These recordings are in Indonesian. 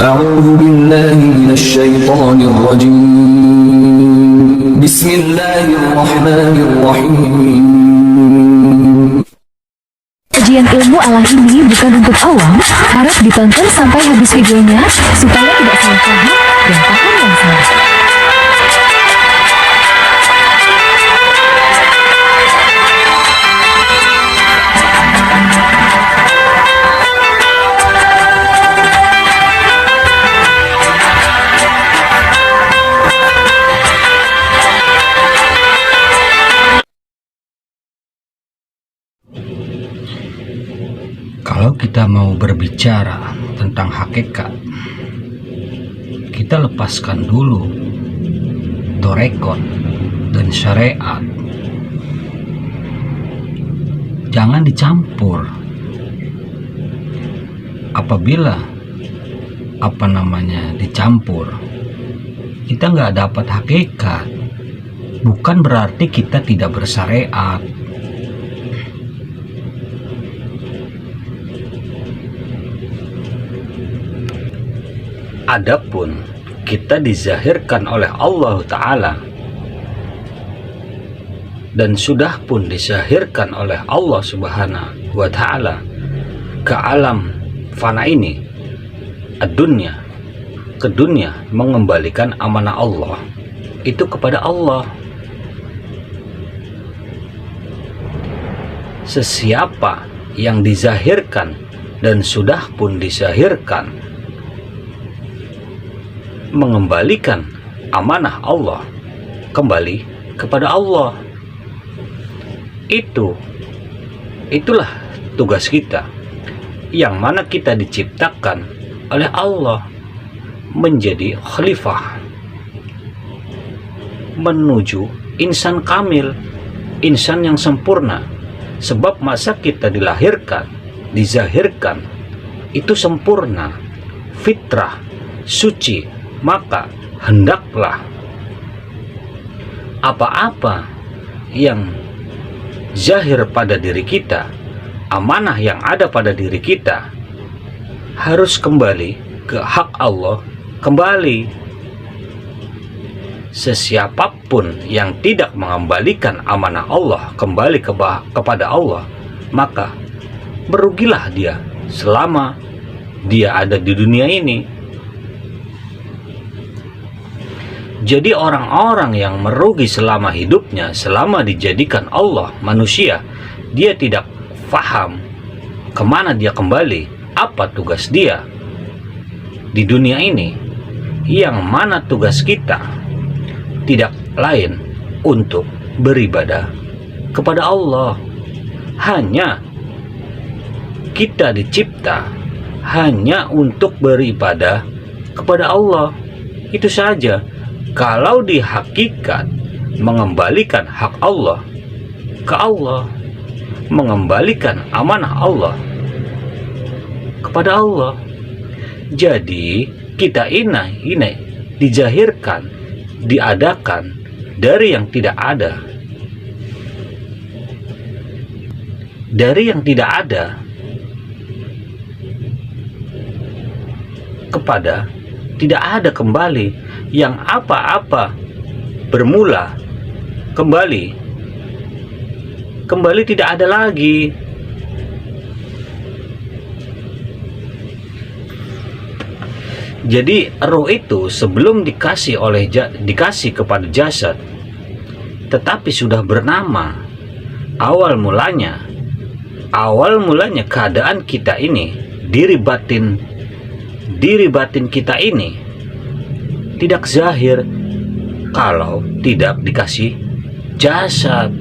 أعوذ بالله من الشيطان الرجيم بسم الله الرحمن الرحيم. Kajian ilmu Allah ini bukan untuk awam, harap ditonton sampai habis videonya supaya tidak salah paham dan paham yang salah. Kalau kita mau berbicara tentang hakikat, kita lepaskan dulu torekot dan syariat. Jangan dicampur. Apabila dicampur, kita nggak dapat hakikat. Bukan berarti kita tidak bersyariat. Adapun kita dizahirkan oleh Allah Ta'ala dan sudah pun dizahirkan oleh Allah Subhanahu wa Ta'ala ke alam fana ini, ad-dunya, ke dunia, mengembalikan amanah Allah itu kepada Allah. Sesiapa yang dizahirkan dan sudah pun dizahirkan mengembalikan amanah Allah kembali kepada Allah, itulah tugas kita, yang mana kita diciptakan oleh Allah menjadi khalifah menuju insan kamil, insan yang sempurna. Sebab masa kita dilahirkan, dizahirkan itu sempurna, fitrah, suci, maka hendaklah apa-apa yang zahir pada diri kita, amanah yang ada pada diri kita, harus kembali ke hak Allah kembali. Sesiapapun yang tidak mengembalikan amanah Allah kembali kepada Allah, maka merugilah dia selama dia ada di dunia ini. Jadi orang-orang yang merugi selama hidupnya, selama dijadikan Allah manusia, dia tidak paham kemana dia kembali, apa tugas dia di dunia ini. Yang mana tugas kita tidak lain untuk beribadah kepada Allah. Hanya kita dicipta hanya untuk beribadah kepada Allah, itu saja. Kalau di hakikat mengembalikan hak Allah ke Allah, mengembalikan amanah Allah kepada Allah, jadi kita ini dijahirkan, diadakan dari yang tidak ada, dari yang tidak ada kepada tidak ada kembali. Yang apa-apa bermula kembali tidak ada lagi. Jadi roh itu sebelum dikasih kepada jasad, tetapi sudah bernama. Awal mulanya keadaan kita ini, diri batin kita ini tidak zahir kalau tidak dikasih jasad.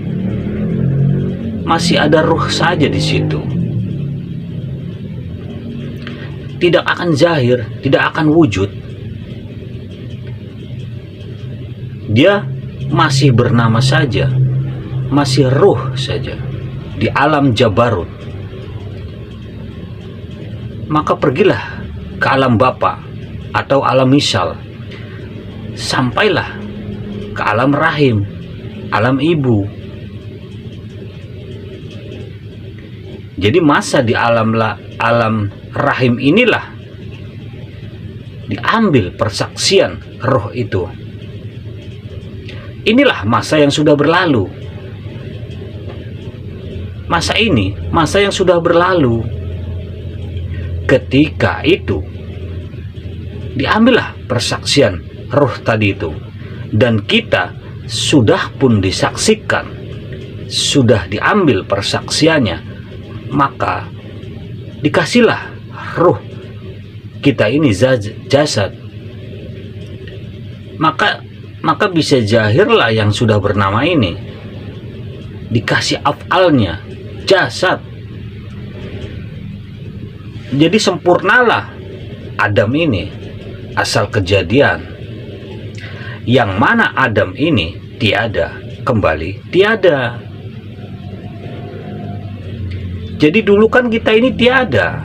Masih ada ruh saja di situ. Tidak akan zahir, tidak akan wujud. Dia masih bernama saja, masih ruh saja di alam Jabarut. Maka pergilah ke alam Bapa atau alam misal, sampailah ke alam rahim, alam ibu. Jadi masa di alam rahim inilah diambil persaksian roh itu. Inilah masa yang sudah berlalu. Masa ini, masa yang sudah berlalu. Ketika itu diambillah persaksian roh tadi itu, dan kita sudah pun disaksikan, sudah diambil persaksiannya, maka dikasihlah roh kita ini jasad. Maka bisa jahirlah yang sudah bernama ini dikasih afalnya jasad. Jadi sempurnalah Adam ini asal kejadian, yang mana Adam ini tiada, kembali tiada. Jadi dulu kan kita ini tiada,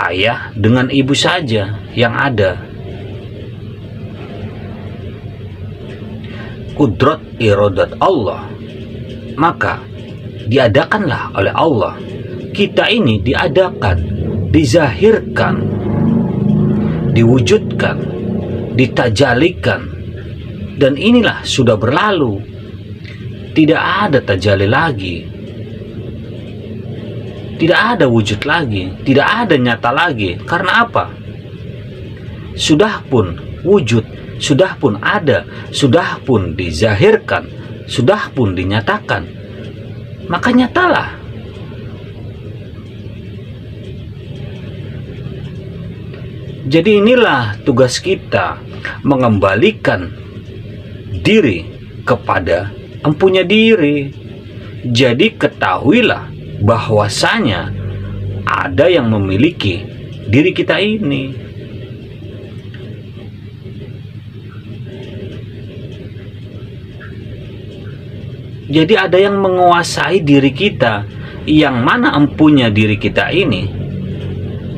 ayah dengan ibu saja yang ada. Kudrat iradat Allah, maka diadakanlah oleh Allah. Kita ini diadakan, dizahirkan, diwujudkan, ditajalikan, dan inilah sudah berlalu. Tidak ada tajali lagi, tidak ada wujud lagi, tidak ada nyata lagi. Karena apa? Sudah pun wujud, sudah pun ada, sudah pun dizahirkan, sudah pun dinyatakan, maka nyatalah. Jadi inilah tugas kita, mengembalikan diri kepada empunya diri. Jadi ketahuilah bahwasanya ada yang memiliki diri kita ini. Jadi ada yang menguasai diri kita, yang mana empunya diri kita ini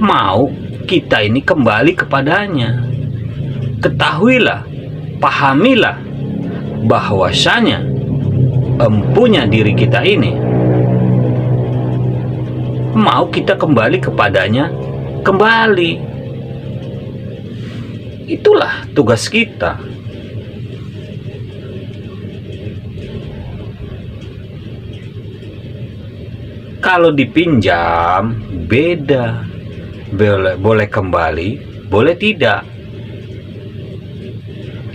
mau kita ini kembali kepadanya. Ketahuilah, pahamilah bahwasanya empunya diri kita ini mau kita kembali kepadanya kembali. Itulah tugas kita. Kalau dipinjam beda, boleh kembali, boleh tidak.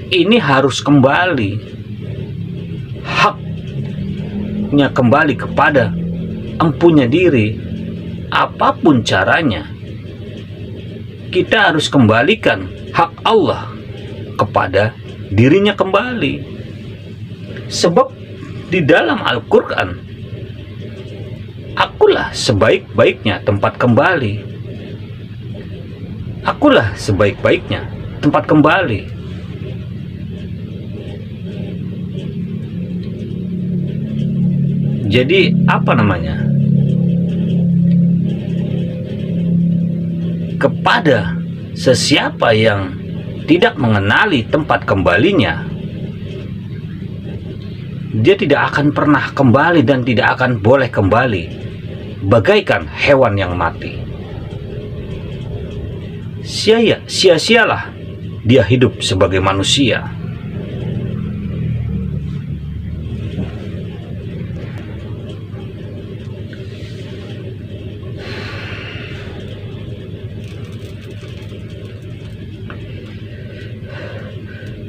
Ini harus kembali, haknya kembali kepada empunya diri. Apapun caranya, kita harus kembalikan hak Allah kepada dirinya kembali. Sebab di dalam Al-Quran, akulah sebaik-baiknya tempat kembali. Akulah sebaik-baiknya tempat kembali. Jadi apa namanya? Kepada sesiapa yang tidak mengenali tempat kembalinya, dia tidak akan pernah kembali dan tidak akan boleh kembali, bagaikan hewan yang mati. Sia-sialah dia hidup sebagai manusia.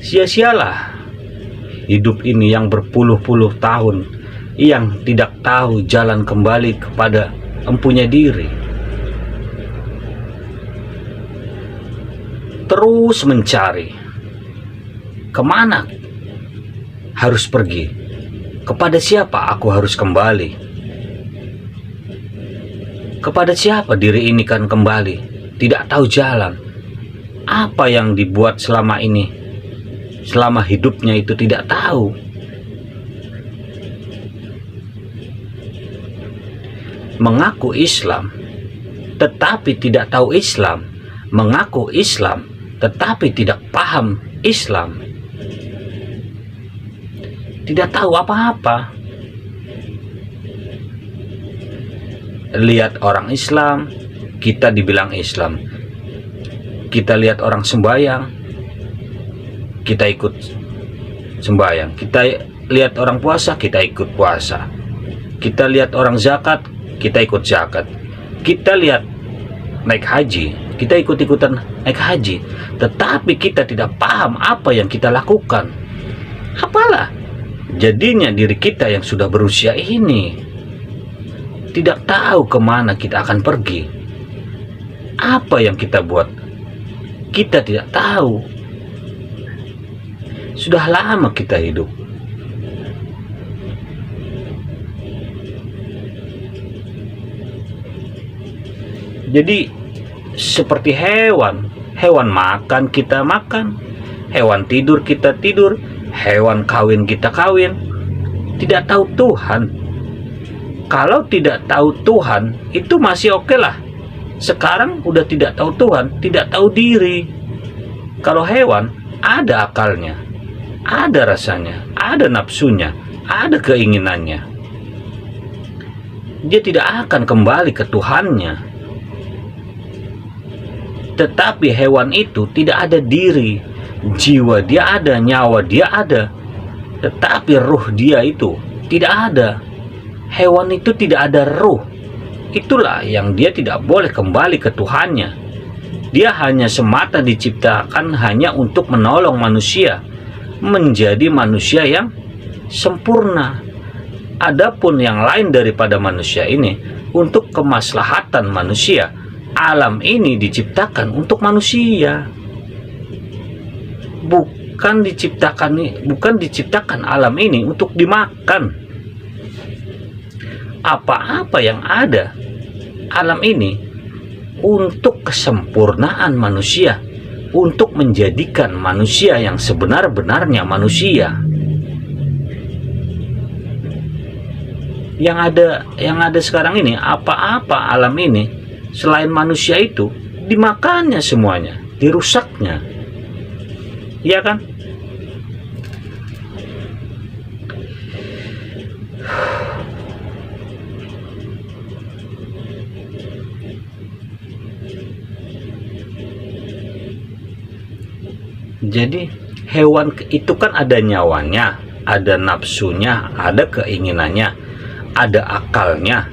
Sia-sialah hidup ini yang berpuluh-puluh tahun, yang tidak tahu jalan kembali kepada empunya diri. Terus mencari kemana harus pergi, kepada siapa aku harus kembali, kepada siapa diri ini kan kembali. Tidak tahu jalan. Apa yang dibuat selama ini, selama hidupnya itu tidak tahu. Mengaku Islam tetapi tidak tahu Islam, mengaku Islam tetapi tidak paham Islam, tidak tahu apa-apa. Lihat orang Islam, kita dibilang Islam. Kita lihat orang sembahyang, kita ikut sembahyang. Kita lihat orang puasa, kita ikut puasa. Kita lihat orang zakat, kita ikut zakat. Kita lihat naik haji, kita ikut-ikutan naik haji. Tetapi kita tidak paham apa yang kita lakukan. Apalah jadinya diri kita yang sudah berusia ini tidak tahu kemana kita akan pergi. Apa yang kita buat, kita tidak tahu. Sudah lama kita hidup. Jadi seperti hewan. Hewan makan, kita makan. Hewan tidur, kita tidur. Hewan kawin, kita kawin. Tidak tahu Tuhan. Kalau tidak tahu Tuhan, itu masih oke lah. Sekarang udah tidak tahu Tuhan, tidak tahu diri. Kalau hewan, ada akalnya, ada rasanya, ada nafsunya, ada keinginannya. Dia tidak akan kembali ke Tuhannya. Tetapi hewan itu tidak ada diri. Jiwa dia ada, nyawa dia ada. Tetapi ruh dia itu tidak ada. Hewan itu tidak ada ruh. Itulah yang dia tidak boleh kembali ke Tuhannya. Dia hanya semata diciptakan hanya untuk menolong manusia menjadi manusia yang sempurna. Adapun yang lain daripada manusia ini untuk kemaslahatan manusia. Alam ini diciptakan untuk manusia. Bukan diciptakan alam ini untuk dimakan. Apa-apa yang ada alam ini untuk kesempurnaan manusia, untuk menjadikan manusia yang sebenar-benarnya manusia. Yang ada sekarang ini, apa-apa alam ini selain manusia itu dimakannya semuanya, dirusaknya. Iya kan? Jadi hewan itu kan ada nyawanya, ada nafsunya, ada keinginannya, ada akalnya.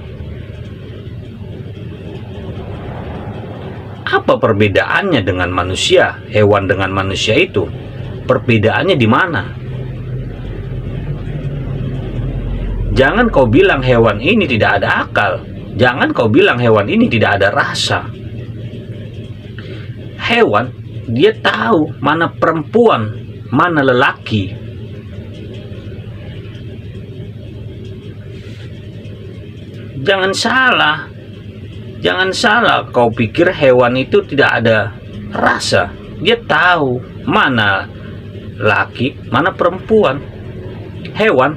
Apa perbedaannya dengan manusia? Hewan dengan manusia itu perbedaannya di mana? Jangan kau bilang hewan ini tidak ada akal. Jangan kau bilang hewan ini tidak ada rasa. Hewan, dia tahu mana perempuan, mana lelaki. Jangan salah kau pikir hewan itu tidak ada rasa. Dia tahu mana laki, mana perempuan. Hewan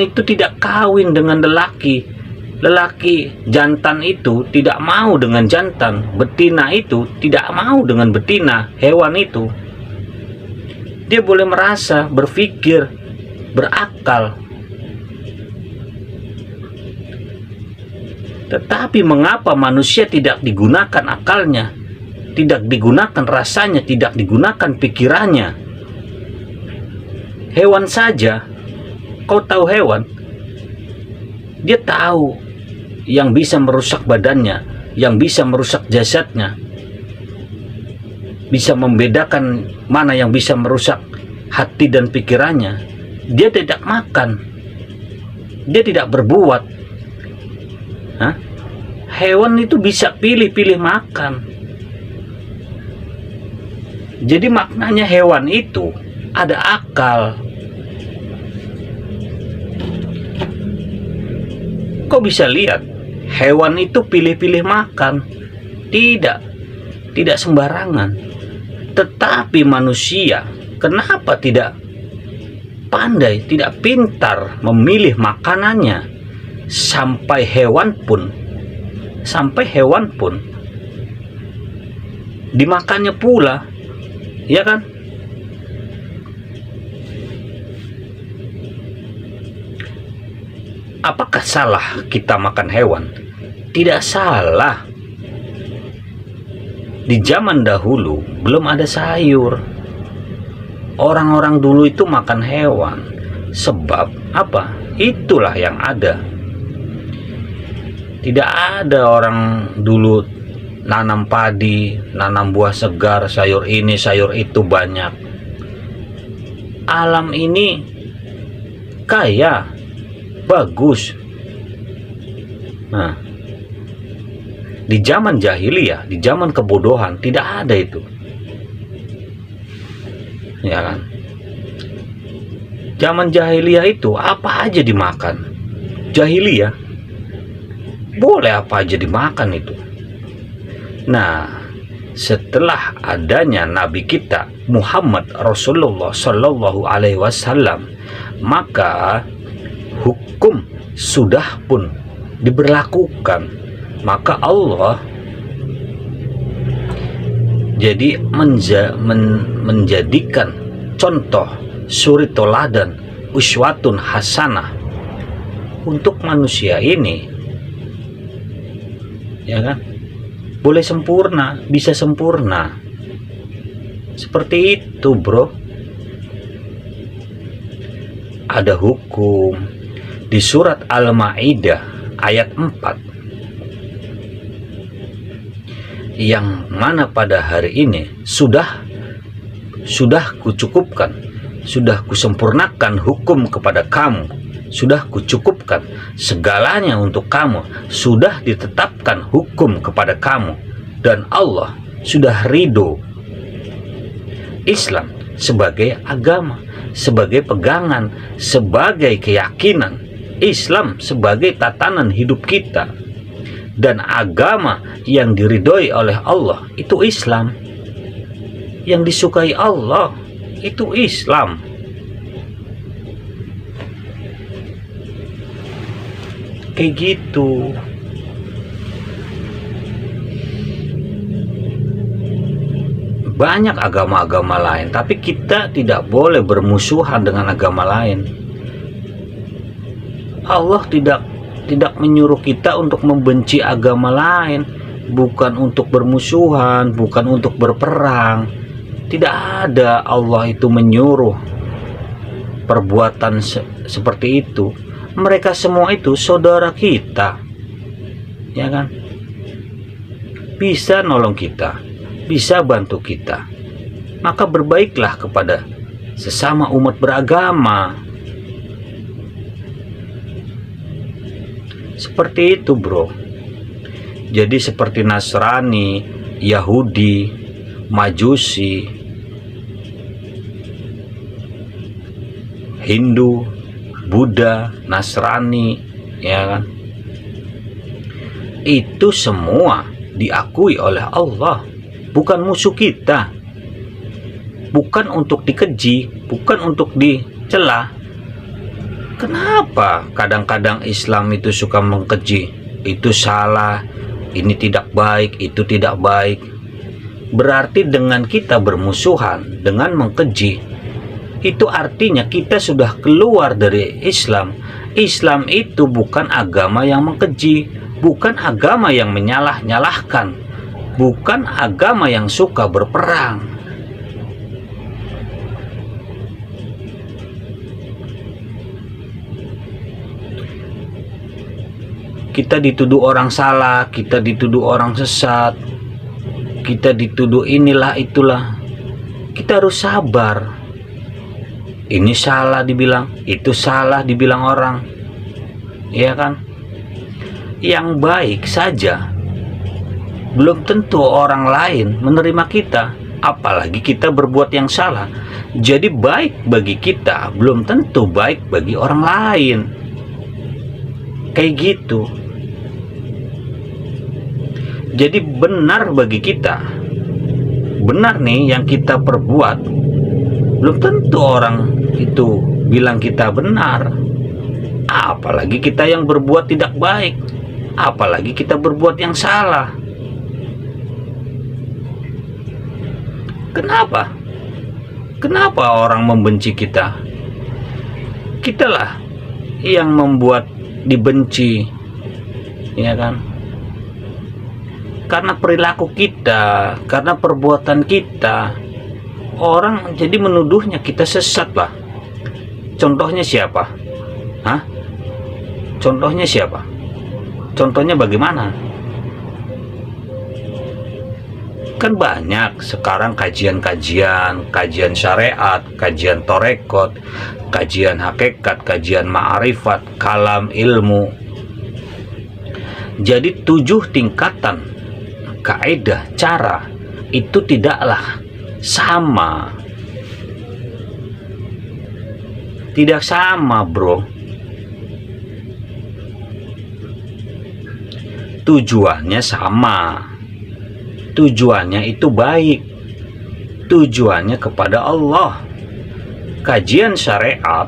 itu tidak kawin dengan lelaki. Lelaki jantan itu tidak mau dengan jantan, betina itu tidak mau dengan betina. Hewan itu dia boleh merasa, berpikir, berakal. Tetapi mengapa manusia tidak digunakan akalnya, tidak digunakan rasanya, tidak digunakan pikirannya? Hewan saja, kau tahu hewan, dia tahu yang bisa merusak badannya, yang bisa merusak jasadnya, bisa membedakan mana yang bisa merusak hati dan pikirannya. Dia tidak makan, dia tidak berbuat. Hewan itu bisa pilih-pilih makan. Jadi maknanya hewan itu ada akal. Kau bisa lihat hewan itu pilih-pilih makan, tidak sembarangan. Tetapi manusia kenapa tidak pandai, tidak pintar memilih makanannya? Sampai hewan pun dimakannya pula, ya kan? Apakah salah kita makan hewan? Tidak salah. Di zaman dahulu belum ada sayur. Orang-orang dulu itu makan hewan. Sebab apa? Itulah yang ada. Tidak ada orang dulu nanam padi, nanam buah segar, sayur ini, sayur itu banyak. Alam ini kaya, bagus. Nah, di zaman jahiliyah, di zaman kebodohan, tidak ada itu. Ya kan? Zaman jahiliyah itu apa aja dimakan. Jahiliyah boleh apa aja dimakan itu. Nah, setelah adanya Nabi kita Muhammad Rasulullah Sallallahu Alaihi Wasallam, maka hukum sudah pun diberlakukan. Maka Allah jadi menjadikan contoh suri toladan uswatun hasanah untuk manusia ini, ya kan? Boleh sempurna, bisa sempurna. Seperti itu, bro. Ada hukum di surat Al-Maidah ayat 4 yang mana pada hari ini sudah kucukupkan, sudah kusempurnakan hukum kepada kamu, sudah kucukupkan segalanya untuk kamu, sudah ditetapkan hukum kepada kamu, dan Allah sudah ridho. Islam sebagai agama, sebagai pegangan, sebagai keyakinan, Islam sebagai tatanan hidup kita, dan agama yang diridhoi oleh Allah itu Islam, yang disukai Allah itu Islam. Kayak gitu. Banyak agama-agama lain, tapi kita tidak boleh bermusuhan dengan agama lain. Allah tidak menyuruh kita untuk membenci agama lain, bukan untuk bermusuhan, bukan untuk berperang. Tidak ada Allah itu menyuruh perbuatan seperti itu. Mereka semua itu saudara kita, ya kan? Bisa nolong kita, bisa bantu kita. Maka berbaiklah kepada sesama umat beragama. Seperti itu, bro. Jadi seperti Nasrani, Yahudi, Majusi, Hindu, Buddha, Nasrani, ya kan? Itu semua diakui oleh Allah, bukan musuh kita, bukan untuk dikeji, bukan untuk dicela. Kenapa kadang-kadang Islam itu suka mengkeji? Itu salah, ini tidak baik, itu tidak baik. Berarti dengan kita bermusuhan, dengan mengkeji, itu artinya kita sudah keluar dari Islam. Islam itu bukan agama yang mengkeji, bukan agama yang menyalah-nyalahkan, bukan agama yang suka berperang. Kita dituduh orang salah, kita dituduh orang sesat, kita dituduh inilah itulah. Kita harus sabar. Ini salah dibilang, itu salah dibilang orang, ya kan? Yang baik saja belum tentu orang lain menerima kita, apalagi kita berbuat yang salah. Jadi baik bagi kita belum tentu baik bagi orang lain. Kayak gitu. Jadi benar bagi kita, benar nih yang kita perbuat, belum tentu orang itu bilang kita benar. Apalagi kita yang berbuat tidak baik, apalagi kita berbuat yang salah. Kenapa? Kenapa orang membenci kita? Kitalah yang membuat dibenci, ya kan? Karena perilaku kita, karena perbuatan kita, orang jadi menuduhnya kita sesat lah. Contohnya siapa? Hah? Contohnya siapa? Contohnya bagaimana? Kan banyak sekarang kajian syariat, kajian torekot, kajian hakikat, kajian ma'rifat, kalam ilmu. Jadi 7 tingkatan kaidah cara itu tidaklah sama. Tidak sama, bro. Tujuannya sama. Tujuannya itu baik. Tujuannya kepada Allah. Kajian syariat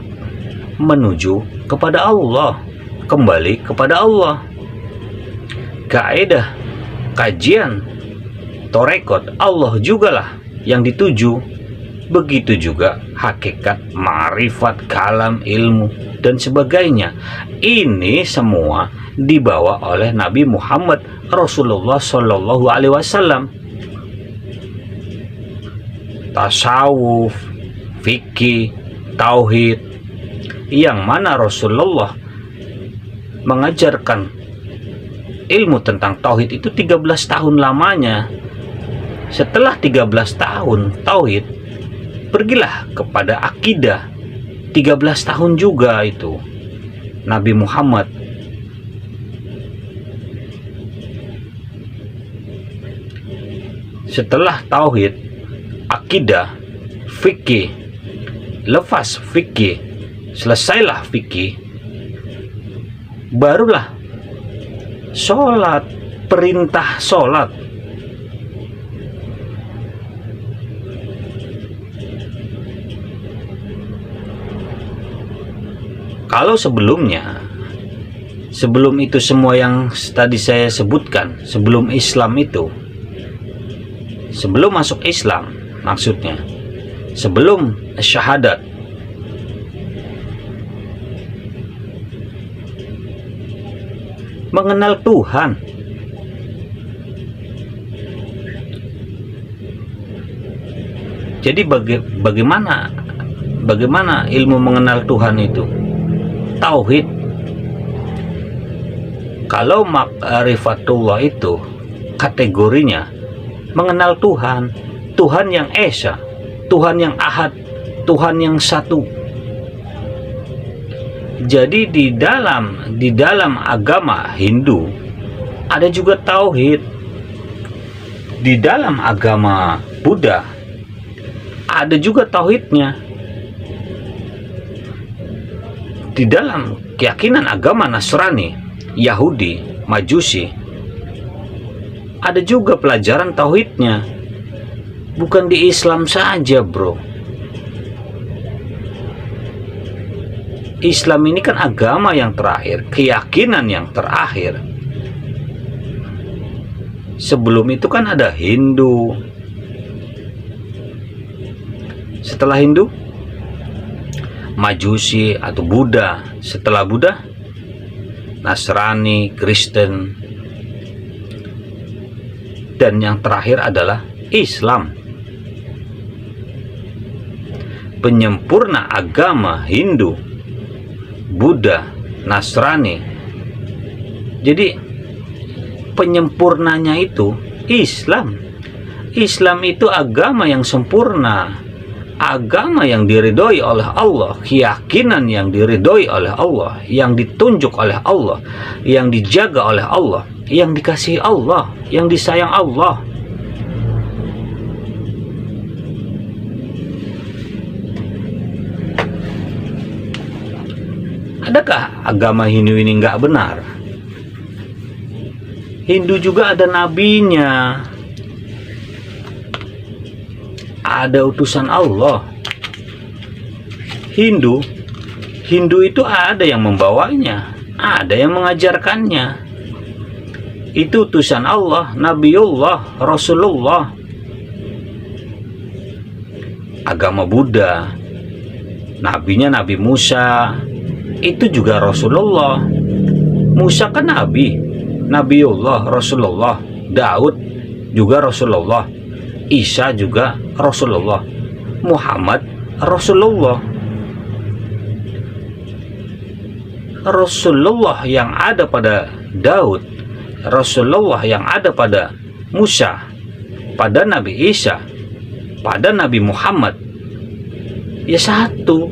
menuju kepada Allah, kembali kepada Allah. Kaidah kajian torekot Allah jugalah yang dituju. Begitu juga hakikat, ma'rifat, kalam, ilmu, dan sebagainya. Ini semua dibawa oleh Nabi Muhammad Rasulullah Shallallahu Alaihi Wasallam. Tasawuf, fikih, tauhid, yang mana Rasulullah mengajarkan ilmu tentang tauhid itu 13 tahun lamanya. Setelah 13 tahun tauhid, pergilah kepada akidah. 13 tahun juga itu Nabi Muhammad. Setelah tauhid, akidah, fikih, lepas fikih, selesailah fikih, barulah sholat, perintah sholat. Kalau sebelumnya, sebelum itu semua yang tadi saya sebutkan, sebelum Islam itu, sebelum masuk Islam maksudnya, sebelum syahadat, mengenal Tuhan, jadi bagaimana ilmu mengenal Tuhan itu? Tauhid. Kalau ma'rifatullah itu kategorinya mengenal Tuhan, Tuhan yang esa, Tuhan yang ahad, Tuhan yang satu. Jadi di dalam agama Hindu ada juga tauhid. Di dalam agama Buddha ada juga tauhidnya. Di dalam keyakinan agama Nasrani, Yahudi, Majusi, ada juga pelajaran tauhidnya. Bukan di Islam saja, bro. Islam ini kan agama yang terakhir, keyakinan yang terakhir. Sebelum itu kan ada Hindu. Setelah Hindu, Majusi atau Buddha. Setelah Buddha, Nasrani, Kristen, dan yang terakhir adalah Islam. Penyempurna agama Hindu, Buddha, Nasrani. Jadi penyempurnanya itu Islam. Islam itu agama yang sempurna, agama yang diridhoi oleh Allah, keyakinan yang diridhoi oleh Allah, yang ditunjuk oleh Allah, yang dijaga oleh Allah, yang dikasihi Allah, yang disayang Allah. Adakah agama Hindu ini nggak benar? Hindu juga ada nabinya, ada utusan Allah. Hindu itu ada yang membawanya, ada yang mengajarkannya. Itu utusan Allah, Nabiullah, Rasulullah. Agama Buddha, nabinya Nabi Musa, itu juga Rasulullah. Musa kan nabi, Nabiullah, Rasulullah. Daud juga Rasulullah. Isa juga Rasulullah. Muhammad Rasulullah. Rasulullah yang ada pada Daud, Rasulullah yang ada pada Musa, pada Nabi Isa, pada Nabi Muhammad, ya satu.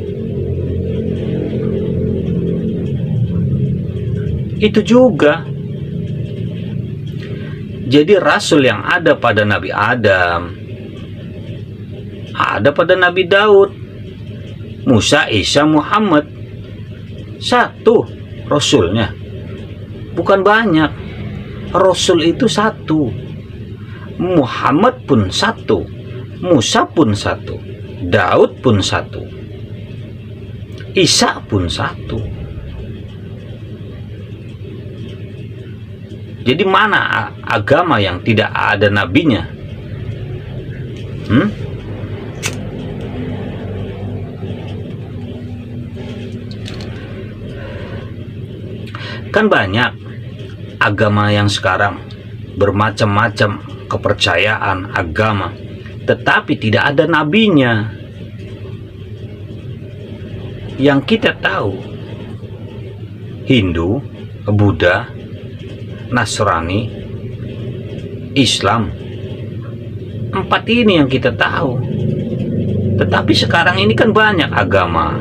Itu juga. Jadi Rasul yang ada pada Nabi Adam, ada pada Nabi Daud, Musa, Isa, Muhammad, satu Rasulnya, bukan banyak. Rasul itu satu, Muhammad pun satu, Musa pun satu, Daud pun satu, Isa pun satu. Jadi mana agama yang tidak ada nabinya? Kan banyak agama yang sekarang, bermacam-macam kepercayaan agama, tetapi tidak ada nabinya. Yang kita tahu, Hindu, Buddha, Nasrani, Islam, 4 ini yang kita tahu. Tetapi sekarang ini kan banyak agama.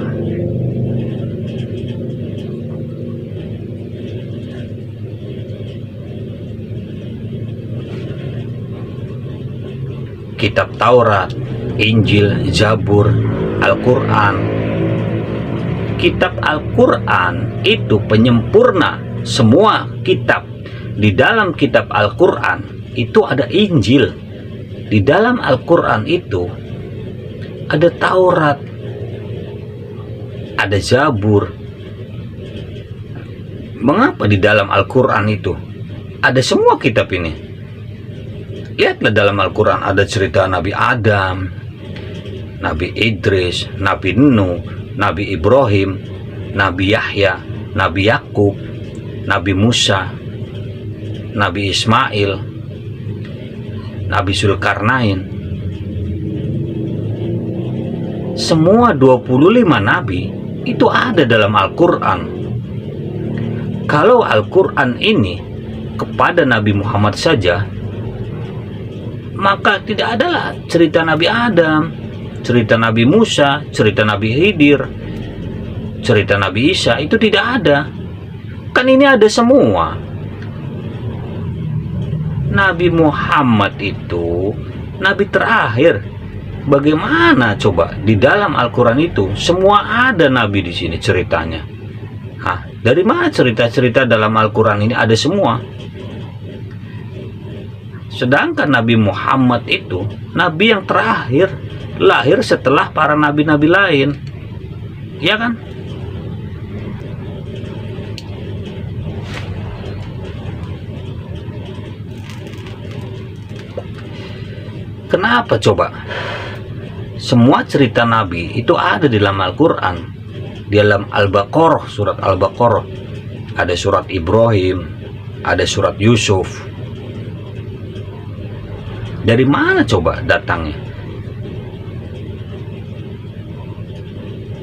Kitab Taurat, Injil, Zabur, Al-Quran. Kitab Al-Quran itu penyempurna semua kitab. Di dalam kitab Al-Quran itu ada Injil. Di dalam Al-Quran itu ada Taurat, ada Zabur. Mengapa di dalam Al-Quran itu ada semua kitab ini? Lihatlah dalam Al-Quran ada cerita Nabi Adam, Nabi Idris, Nabi Nuh, Nabi Ibrahim, Nabi Yahya, Nabi Yakub, Nabi Musa, Nabi Ismail, Nabi Zulkarnain. Semua 25 nabi itu ada dalam Al-Quran. Kalau Al-Quran ini kepada Nabi Muhammad saja, maka tidak adalah cerita Nabi Adam, cerita Nabi Musa, cerita Nabi Khidir, cerita Nabi Isa, itu tidak ada. Kan ini ada semua. Nabi Muhammad itu nabi terakhir. Bagaimana coba di dalam Al-Quran itu semua ada nabi di sini ceritanya? Dari mana cerita-cerita dalam Al-Quran ini ada semua? Sedangkan Nabi Muhammad itu nabi yang terakhir, lahir setelah para nabi-nabi lain, ya kan? Kenapa coba? Semua cerita Nabi itu ada di dalam Al-Quran. Di dalam Al-Baqarah, surat Al-Baqarah, ada surat Ibrahim, ada surat Yusuf. Dari mana coba datangnya?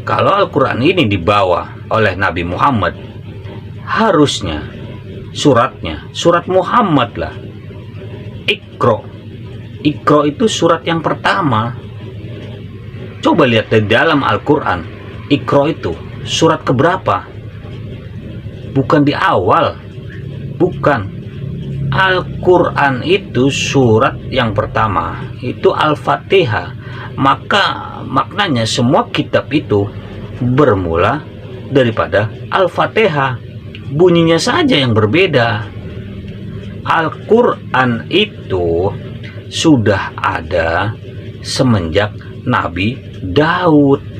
Kalau Al-Quran ini dibawa oleh Nabi Muhammad, harusnya suratnya surat Muhammad lah. Iqra. Iqra itu surat yang pertama. Coba lihat di dalam Al-Quran, Iqra itu surat keberapa? Bukan di awal, bukan. Al-Quran itu surat yang pertama, itu Al-Fatihah. Maka maknanya semua kitab itu bermula daripada Al-Fatihah. Bunyinya saja yang berbeda. Al-Quran itu sudah ada semenjak Nabi Daud.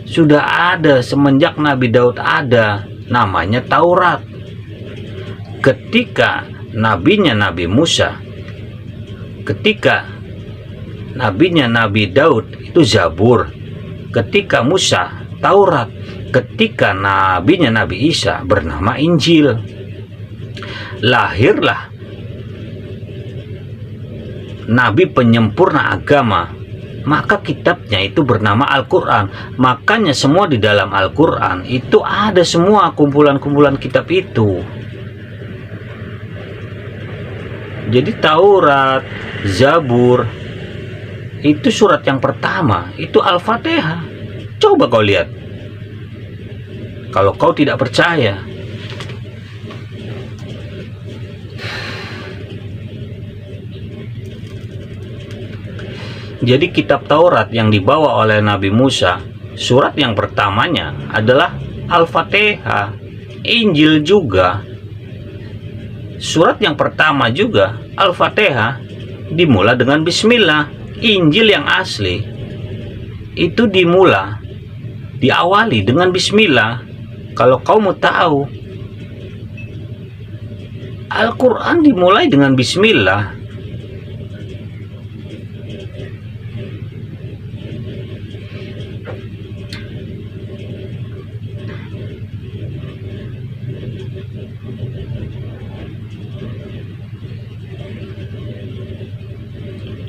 Sudah ada semenjak Nabi Daud ada, namanya Taurat. Ketika nabinya Nabi Musa, ketika nabinya Nabi Daud itu Zabur, ketika Musa Taurat, ketika nabinya Nabi Isa bernama Injil. Lahirlah nabi penyempurna agama, maka kitabnya itu bernama Al-Quran. Makanya semua di dalam Al-Quran itu ada semua kumpulan-kumpulan kitab itu. Jadi Taurat, Zabur, itu surat yang pertama itu Al-Fatihah. Coba kau lihat, kalau kau tidak percaya. Jadi kitab Taurat yang dibawa oleh Nabi Musa, surat yang pertamanya adalah Al-Fatihah. Injil juga, surat yang pertama juga Al-Fatihah dimulai dengan Bismillah. Injil yang asli itu diawali dengan Bismillah. Kalau kau mau tahu, Al-Quran dimulai dengan Bismillah.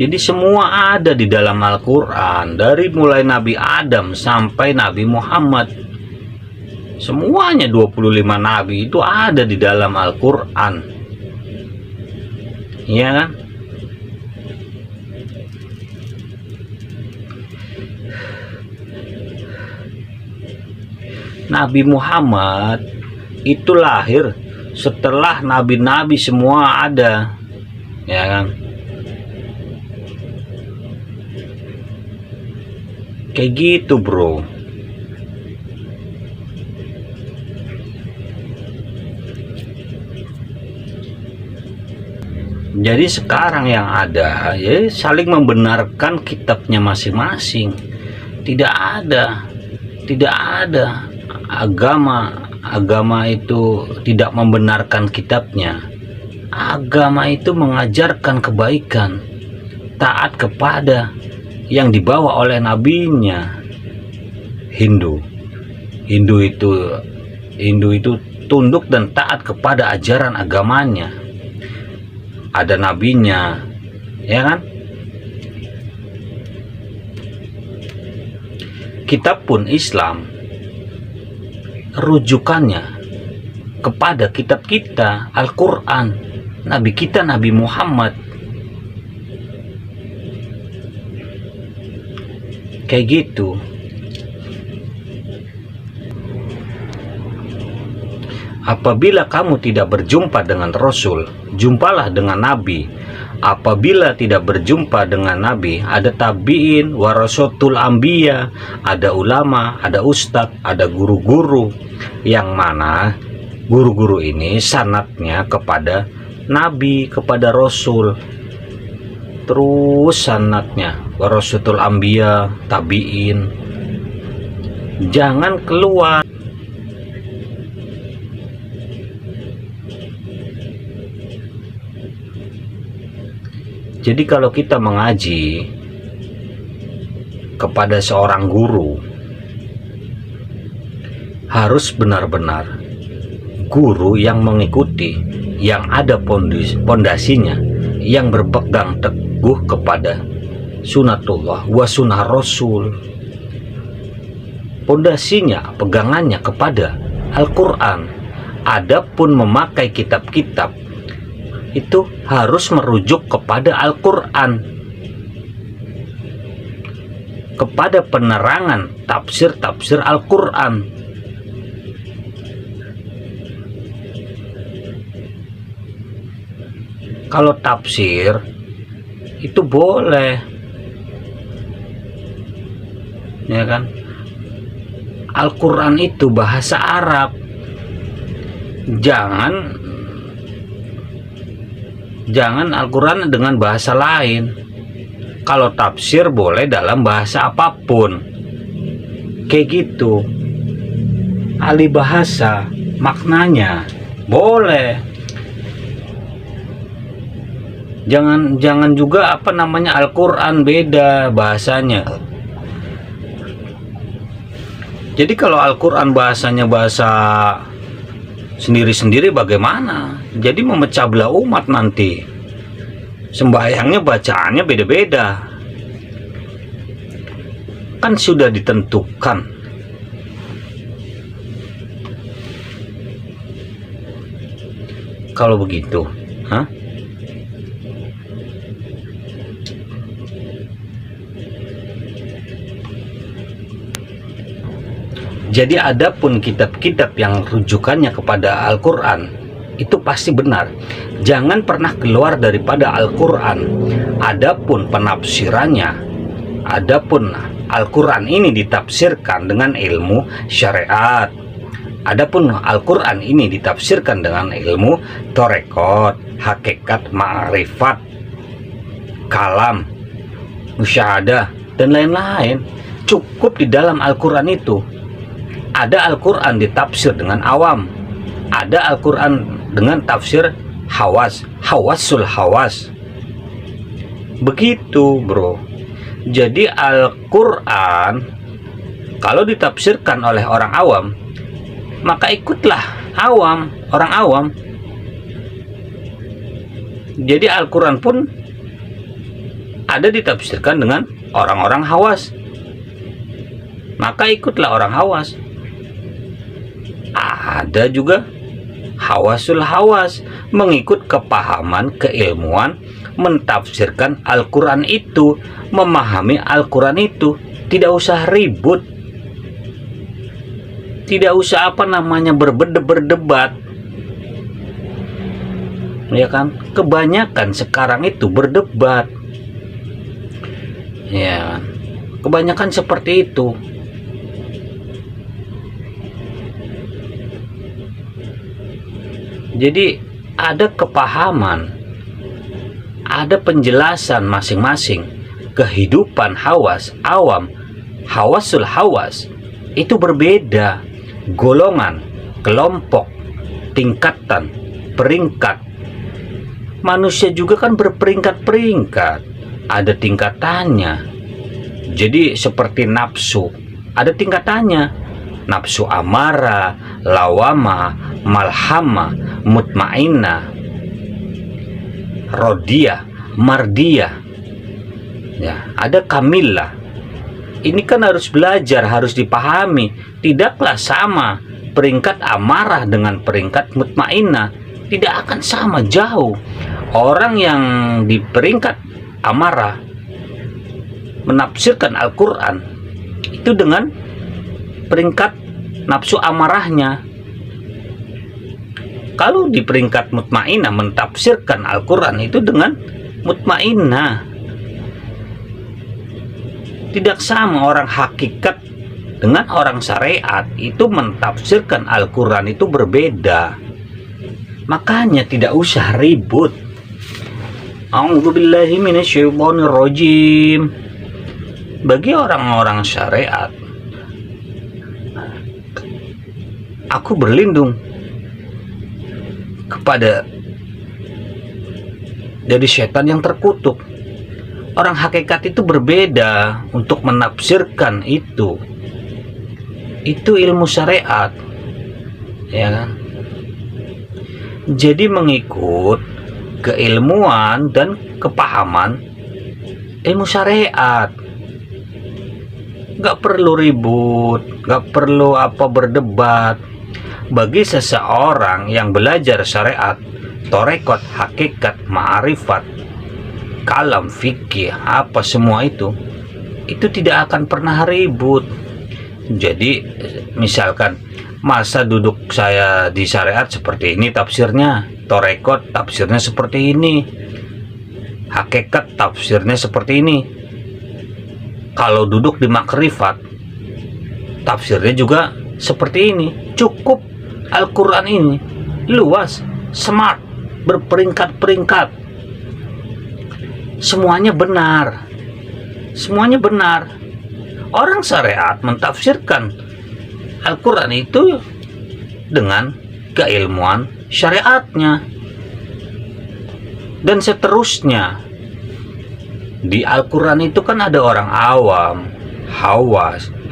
Jadi semua ada di dalam Al-Quran, dari mulai Nabi Adam sampai Nabi Muhammad. Semuanya 25 Nabi itu ada di dalam Al-Quran. Iya kan? Nabi Muhammad itu lahir setelah nabi-nabi semua ada. Ya kan? Kayak gitu, bro. Jadi sekarang yang ada ya saling membenarkan kitabnya masing-masing. Tidak ada agama itu tidak membenarkan kitabnya. Agama itu mengajarkan kebaikan, taat kepada yang dibawa oleh nabinya. Hindu itu tunduk dan taat kepada ajaran agamanya, ada nabinya, ya kan? Kitab pun Islam rujukannya kepada kitab kita Al-Quran, nabi kita Nabi Muhammad. Kayak gitu. Apabila kamu tidak berjumpa dengan Rasul, jumpalah dengan Nabi. Apabila tidak berjumpa dengan Nabi, ada tabi'in, warasatul anbiya, ada ulama, ada ustadz, ada guru-guru. Yang mana guru-guru ini sanadnya kepada Nabi, kepada Rasul. Terus sanadnya warasatul anbiya, tabi'in. Jangan keluar. Jadi kalau kita mengaji kepada seorang guru, harus benar-benar guru yang mengikuti, yang ada pondasinya, yang berpegang teguh kepada sunatullah wa sunnah Rasul. Pondasinya, pegangannya kepada Al-Quran. Adapun memakai kitab-kitab itu harus merujuk kepada Al-Quran, kepada penerangan tafsir-tafsir Al-Quran. Kalau tafsir itu boleh, ya kan? Al-Quran itu bahasa Arab. Jangan Al-Quran dengan bahasa lain. Kalau tafsir boleh dalam bahasa apapun. Kayak gitu. Ahli bahasa, maknanya boleh. Jangan juga apa namanya, Al-Quran beda bahasanya. Jadi kalau Al-Quran bahasanya bahasa sendiri-sendiri bagaimana? Jadi memecah belah umat nanti. Sembahyangnya bacaannya beda-beda. Kan sudah ditentukan. Kalau begitu, Jadi adapun kitab-kitab yang rujukannya kepada Al-Quran itu pasti benar. Jangan pernah keluar daripada Al-Quran. Adapun penafsirannya, adapun Al-Quran ini ditafsirkan dengan ilmu syariat. Adapun Al-Quran ini ditafsirkan dengan ilmu torekot, hakikat, ma'rifat, kalam, musyahadah, dan lain-lain. Cukup di dalam Al-Quran itu. Ada Al-Quran ditafsir dengan awam, ada Al-Quran dengan tafsir hawasul hawas. Begitu bro. Jadi Al-Quran kalau ditafsirkan oleh orang awam, maka ikutlah orang awam. Jadi Al-Quran pun ada ditafsirkan dengan orang-orang hawas, maka ikutlah orang hawas. Ada juga hawasul hawas, mengikut kepahaman, keilmuan, mentafsirkan Al-Quran itu, memahami Al-Quran itu. Tidak usah ribut, tidak usah apa namanya berdebat, ya kan? Kebanyakan sekarang itu berdebat, ya kan? Kebanyakan seperti itu. Jadi ada kepahaman, ada penjelasan masing-masing. Kehidupan hawas, awam, hawasul hawas itu berbeda. Golongan, kelompok, tingkatan, peringkat. Manusia juga kan berperingkat-peringkat, ada tingkatannya. Jadi seperti nafsu, ada tingkatannya. Nafsu amara, lawama, malhama, mutmainah, rodiyah, mardiyah, ya, ada kamilah. Ini kan harus belajar, harus dipahami. Tidaklah sama peringkat amarah dengan peringkat mutmainah, tidak akan sama, jauh. Orang yang di peringkat amarah menafsirkan Al-Quran itu dengan peringkat nafsu amarahnya. Kalau di peringkat mutmainah mentafsirkan Al-Quran itu dengan mutmainah. Tidak sama orang hakikat dengan orang syariat itu mentafsirkan Al-Quran itu berbeda. Makanya tidak usah ribut. A'udzubillahi minasyaitonirrajim. Bagi orang-orang syariat, aku berlindung kepada dari setan yang terkutuk. Orang hakikat itu berbeda untuk menafsirkan itu. Itu ilmu syariat, ya kan? Jadi mengikut keilmuan dan kepahaman ilmu syariat. Gak perlu ribut, gak perlu berdebat. Bagi seseorang yang belajar syariat, torekot, hakikat, ma'rifat, kalam, fikih, apa semua itu tidak akan pernah ribut. Jadi misalkan masa duduk saya di syariat seperti ini tafsirnya, torekot tafsirnya seperti ini, hakikat tafsirnya seperti ini. Kalau duduk di makrifat tafsirnya juga seperti ini. Cukup Al-Quran ini luas, smart, berperingkat-peringkat. Semuanya benar. Semuanya benar. Orang syariat mentafsirkan Al-Quran itu dengan keilmuan syariatnya. dan seterusnya. Di Al-Quran itu kan ada orang awam,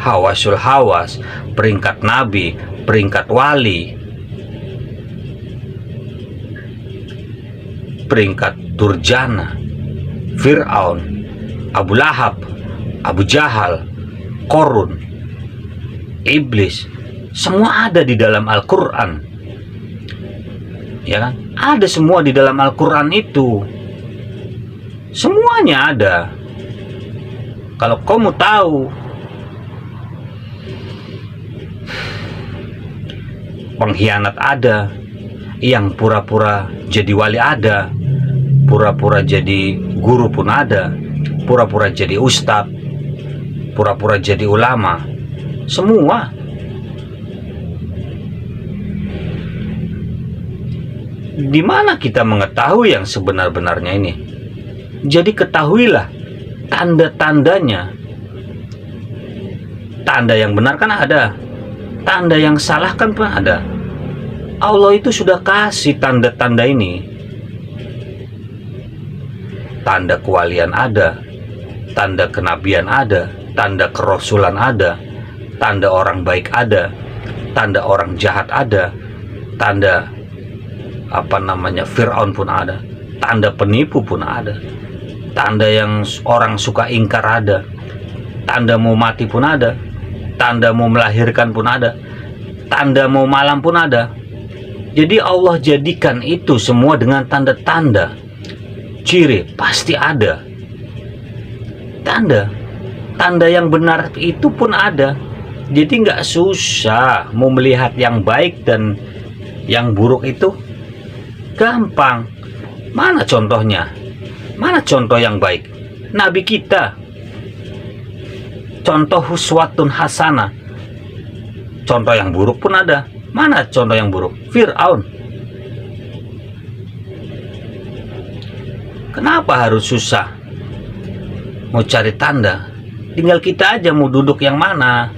hawasul hawas, peringkat nabi, peringkat wali, peringkat durjana, Fir'aun, Abu Lahab, Abu Jahal, Korun, Iblis. Semua ada di dalam Al-Quran, ya kan? Ada semua di dalam Al-Quran itu, semuanya ada. Kalau kamu tahu, pengkhianat ada, yang pura-pura jadi wali ada, pura-pura jadi guru pun ada, pura-pura jadi ustadz, pura-pura jadi ulama, semua. Di mana kita mengetahui yang sebenar-benarnya ini? Jadi ketahuilah tanda-tandanya. Tanda yang benar kan ada, tanda yang salah kan pun ada. Allah itu sudah kasih tanda-tanda ini. Tanda kewalian ada, tanda kenabian ada, tanda kerasulan ada, tanda orang baik ada, tanda orang jahat ada, tanda Fir'aun pun ada, tanda penipu pun ada, tanda yang orang suka ingkar ada, tanda mau mati pun ada, tanda mau melahirkan pun ada, tanda mau malam pun ada. Jadi Allah jadikan itu semua dengan tanda-tanda, ciri pasti ada. Tanda yang benar itu pun ada. Jadi nggak susah mau melihat yang baik dan yang buruk itu. Gampang. Mana contohnya? Mana contoh yang baik? Nabi kita. Contoh huswatun hasanah. Contoh yang buruk pun ada. Mana contoh yang buruk? Fir'aun. Kenapa harus susah mau cari tanda? Tinggal kita aja mau duduk yang mana.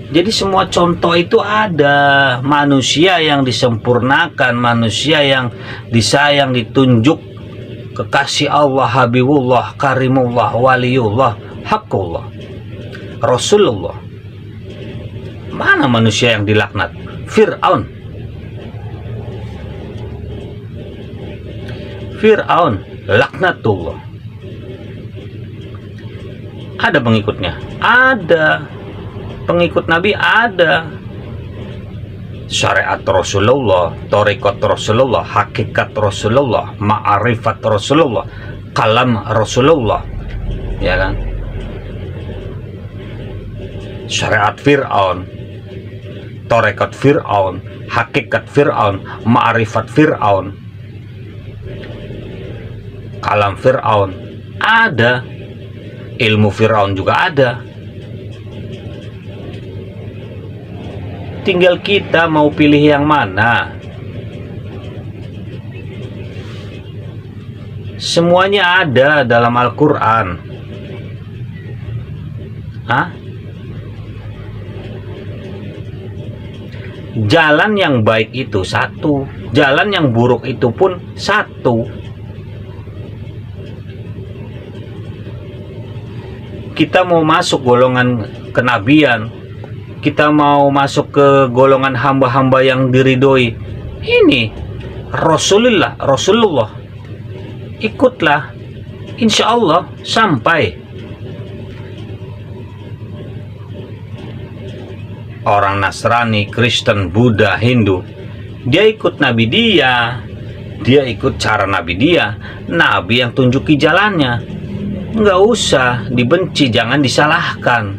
Jadi semua contoh itu ada. Manusia yang disempurnakan, manusia yang disayang, ditunjuk, kekasih Allah, Habibullah, Karimullah, Waliullah, Haqqullah, Rasulullah. Mana manusia yang dilaknat? Fir'aun. Fir'aun, laknatullah. Ada pengikutnya? Ada. Pengikut Nabi ada. Syariat Rasulullah, tarekat Rasulullah, hakikat Rasulullah, ma'arifat Rasulullah, kalam Rasulullah, ya kan? Syariat Fir'aun, tarekat Fir'aun, hakikat Fir'aun, ma'arifat Fir'aun, kalam Fir'aun ada. Ilmu Fir'aun juga ada. Tinggal kita mau pilih yang mana. Semuanya ada dalam Al-Quran. Jalan yang baik itu satu, jalan yang buruk itu pun satu. Kita mau masuk golongan kenabian, kita mau masuk ke golongan hamba-hamba yang diridhoi, ini Rasulullah, ikutlah, insya Allah sampai. Orang Nasrani, Kristen, Buddha, Hindu, dia ikut Nabi dia ikut cara Nabi dia, Nabi yang tunjuki jalannya. Nggak usah dibenci, jangan disalahkan.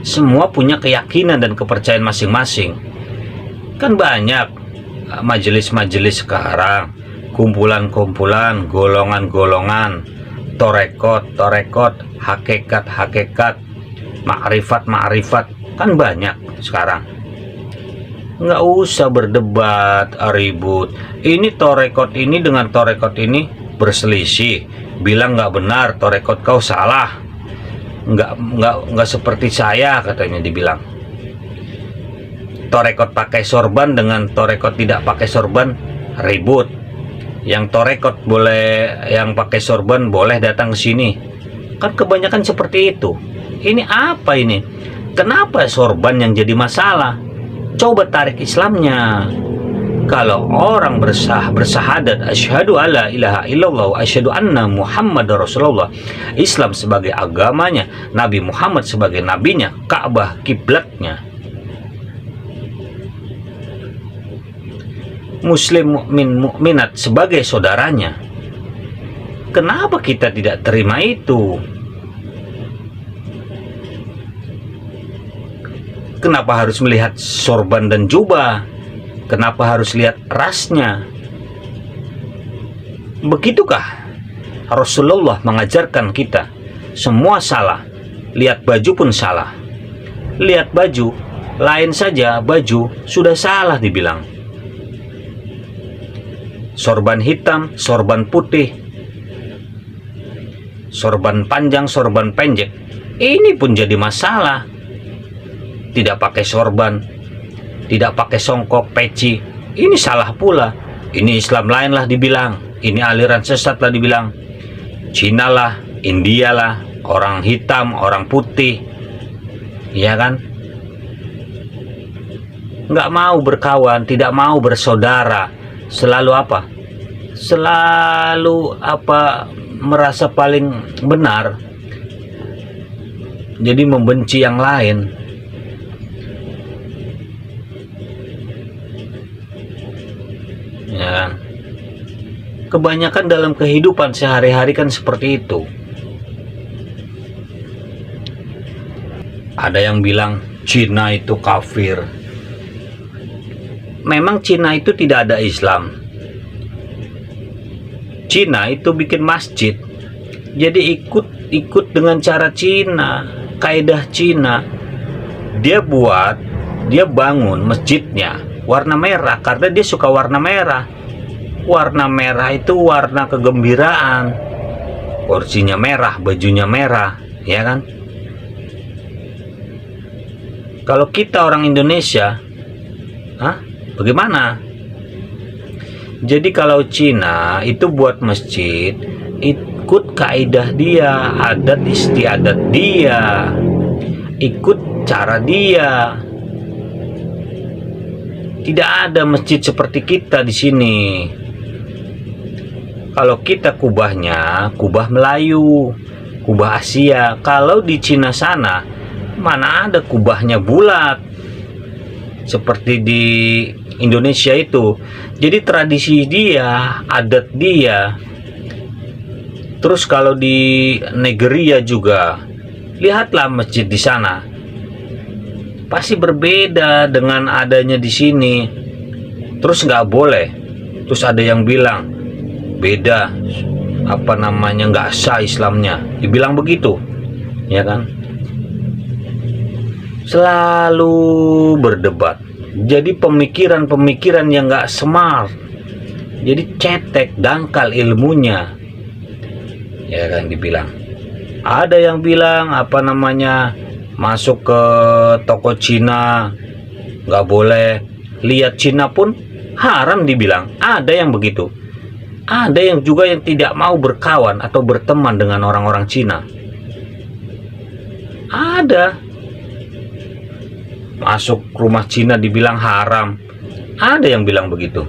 Semua punya keyakinan dan kepercayaan masing-masing. Kan banyak majelis-majelis sekarang, kumpulan-kumpulan, golongan-golongan, torekot, hakikat, ma'rifat, kan banyak sekarang. Nggak usah berdebat, ribut. Ini torekot ini dengan torekot ini berselisih, bilang nggak benar, torekot kau salah, nggak seperti saya, katanya dibilang. Torekot pakai sorban dengan torekot tidak pakai sorban ribut. yang torekot boleh, yang pakai sorban boleh datang ke sini. Kan kebanyakan seperti itu. Ini apa ini? Kenapa sorban yang jadi masalah? Coba tarik Islamnya. Kalau orang bersahadat asyhadu alla ilaha illallah wa asyhadu anna muhammadar rasulullah, Islam sebagai agamanya, Nabi Muhammad sebagai nabinya, Ka'bah kiblatnya, muslim mukmin mukminat sebagai saudaranya. Kenapa kita tidak terima itu? Kenapa harus melihat sorban dan jubah? Kenapa harus lihat rasnya? Begitukah Rasulullah mengajarkan kita? Semua salah. Lihat baju pun salah. Lihat baju, lain saja baju sudah salah dibilang. Sorban hitam, sorban putih, sorban panjang, sorban pendek, ini pun jadi masalah. Tidak pakai sorban, tidak pakai songkok, peci, ini salah pula. Ini Islam lain lah dibilang, ini aliran sesat lah dibilang. Cina lah, India lah, orang hitam, orang putih, ya kan? Nggak mau berkawan, tidak mau bersaudara, selalu apa? Selalu apa? Merasa paling benar, jadi membenci yang lain. Ya, kebanyakan dalam kehidupan sehari-hari kan seperti itu. Ada yang bilang Cina itu kafir. Memang Cina itu tidak ada Islam. Cina itu bikin masjid, jadi ikut dengan cara Cina, kaidah Cina. Dia bangun masjidnya warna merah karena dia suka warna merah. Warna merah itu warna kegembiraan. Kursinya merah, bajunya merah, ya kan? Kalau kita orang Indonesia, bagaimana? Jadi kalau Cina itu buat masjid, ikut kaidah dia, adat istiadat dia, ikut cara dia. Tidak ada masjid seperti kita di sini. Kalau kita kubahnya, kubah Melayu, kubah Asia. Kalau di Cina sana, mana ada kubahnya bulat seperti di Indonesia itu. Jadi tradisi dia, adat dia. Terus kalau di Nigeria juga, lihatlah masjid di sana. Pasti berbeda dengan adanya di sini. Terus nggak boleh. Terus ada yang bilang beda, nggak sah Islamnya. Dibilang begitu, ya kan? Selalu berdebat. Jadi pemikiran-pemikiran yang nggak smart. Jadi cetek, dangkal ilmunya, ya kan dibilang. Ada yang bilang masuk ke toko Cina nggak boleh, lihat Cina pun haram dibilang. Ada yang begitu. Ada yang juga yang tidak mau berkawan atau berteman dengan orang-orang Cina. Ada. Masuk rumah Cina dibilang haram. Ada yang bilang begitu.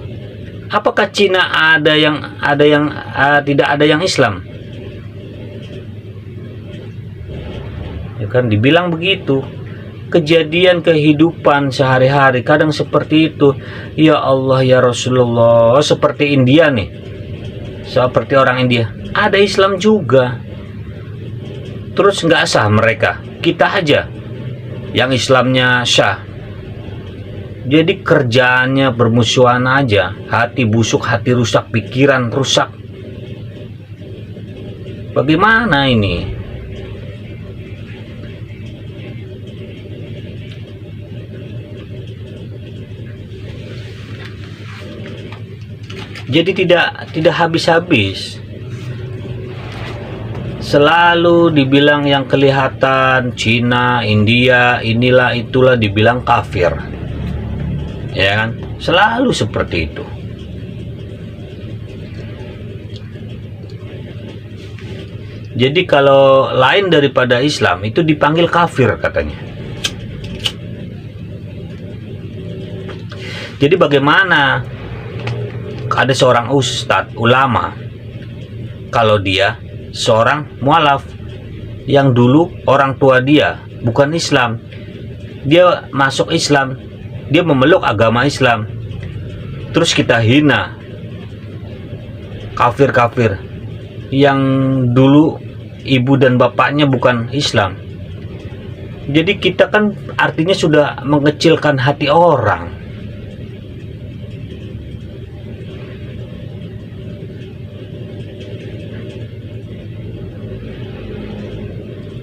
Apakah Cina tidak ada yang Islam? Ya kan dibilang begitu. Kejadian kehidupan sehari-hari kadang seperti itu. Ya Allah ya Rasulullah, seperti India nih. Seperti orang India, ada Islam juga. Terus nggak sah mereka. Kita aja yang Islamnya syah. Jadi kerjaannya bermusuhan aja. Hati busuk, hati rusak, pikiran rusak. Bagaimana ini? Jadi tidak habis-habis. Selalu dibilang yang kelihatan Cina, India, inilah itulah dibilang kafir. Ya kan? Selalu seperti itu. Jadi kalau lain daripada Islam itu dipanggil kafir katanya. Jadi bagaimana ada seorang ustadz ulama kalau dia seorang mualaf yang dulu orang tua dia bukan Islam, dia masuk Islam, dia memeluk agama Islam, terus kita hina kafir-kafir yang dulu ibu dan bapaknya bukan Islam. Jadi kita kan artinya sudah mengecilkan hati orang.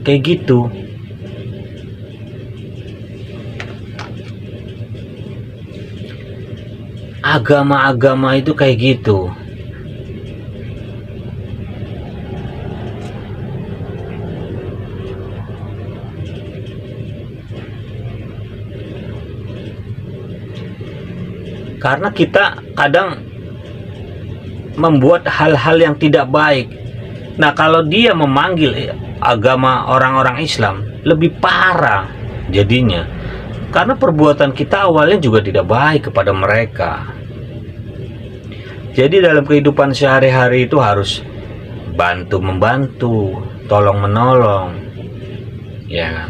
Kayak gitu. Agama-agama itu kayak gitu. Karena kita kadang membuat hal-hal yang tidak baik. Nah, kalau dia memanggil agama orang-orang Islam, lebih parah jadinya. Karena perbuatan kita awalnya juga tidak baik kepada mereka. Jadi dalam kehidupan sehari-hari itu harus bantu-membantu, tolong-menolong. Ya.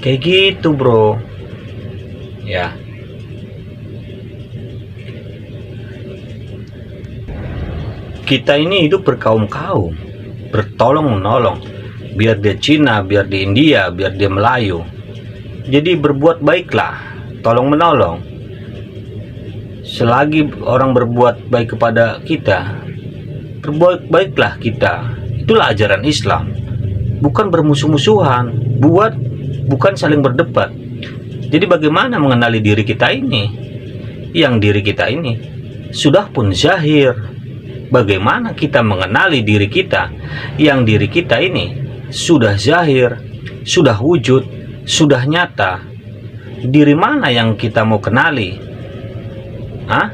Kayak gitu, bro. Ya. Kita ini hidup berkaum-kaum, bertolong-menolong. Biar dia Cina, biar di India, biar dia Melayu. Jadi berbuat baiklah, tolong-menolong. Selagi orang berbuat baik kepada kita, berbuat baiklah kita. Itulah ajaran Islam. Bukan bermusuh-musuhan, bukan saling berdebat. Jadi bagaimana mengenali diri kita ini? Yang diri kita ini sudah pun zahir. Bagaimana kita mengenali diri kita yang diri kita ini sudah zahir, sudah wujud, sudah nyata? Diri mana yang kita mau kenali? Hah?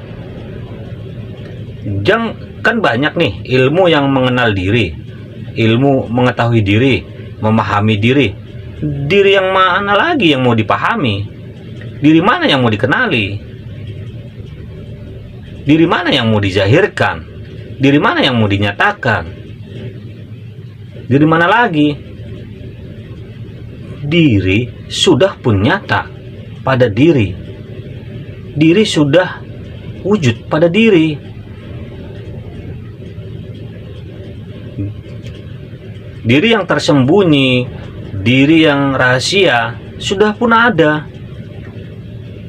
Kan banyak nih ilmu yang mengenal diri, ilmu mengetahui diri, memahami diri. Diri yang mana lagi yang mau dipahami? Diri mana yang mau dikenali? Diri mana yang mau dizahirkan? Diri mana yang mau dinyatakan? Diri mana lagi? Diri sudah pun nyata pada diri. Diri sudah wujud pada diri. Diri yang tersembunyi, diri yang rahasia sudah pun ada.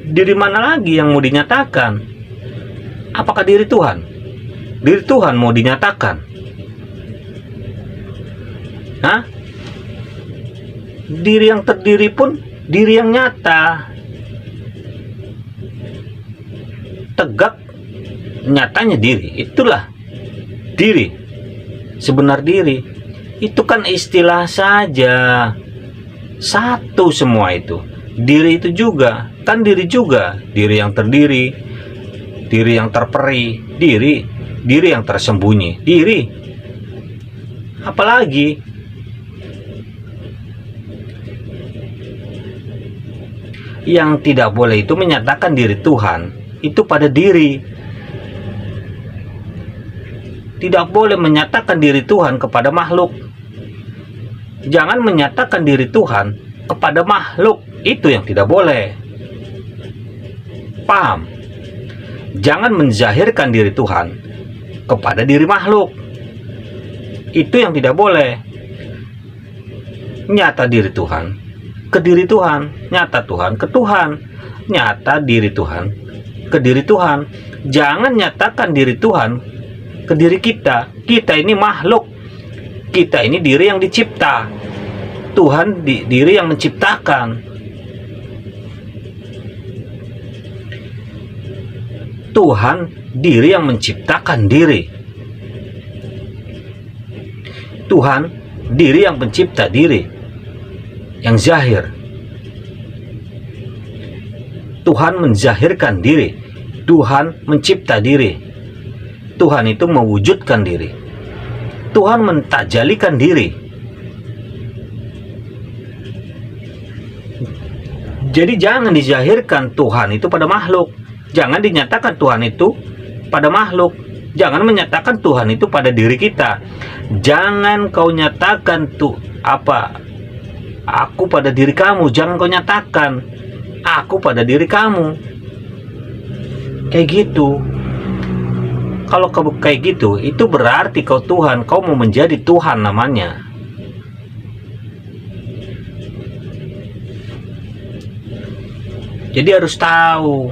Diri mana lagi yang mau dinyatakan? Apakah diri Tuhan? Diri Tuhan mau dinyatakan? Hah? Diri yang terdiri pun diri yang nyata. Tegak nyatanya diri. Itulah diri. Sebenar diri. Itu kan istilah saja. Satu semua itu. Diri itu juga. Kan diri juga. Diri yang terdiri. Diri yang terperi. Diri yang tersembunyi. Diri. Apalagi? Yang tidak boleh itu menyatakan diri Tuhan. Itu pada diri. Tidak boleh menyatakan diri Tuhan kepada makhluk. Jangan menyatakan diri Tuhan kepada makhluk. Itu yang tidak boleh. Paham? Jangan menzahirkan diri Tuhan kepada diri makhluk. Itu yang tidak boleh. Nyata diri Tuhan ke diri Tuhan, nyata Tuhan ke Tuhan, nyata diri Tuhan ke diri Tuhan. Jangan nyatakan diri Tuhan ke diri kita. Kita ini makhluk. Kita ini diri yang dicipta. Tuhan diri yang menciptakan. Tuhan diri yang menciptakan diri. Tuhan diri yang pencipta diri yang zahir. Tuhan menzahirkan diri. Tuhan mencipta diri. Tuhan itu mewujudkan diri. Tuhan mentajalikan diri. Jadi jangan dizahirkan Tuhan itu pada makhluk. Jangan dinyatakan Tuhan itu pada makhluk. Jangan menyatakan Tuhan itu pada diri kita. Jangan kau nyatakan aku pada diri kamu. Jangan kau nyatakan aku pada diri kamu. Kayak gitu. Kalau kau kayak gitu, itu berarti kau Tuhan. Kau mau menjadi Tuhan namanya. Jadi harus tahu.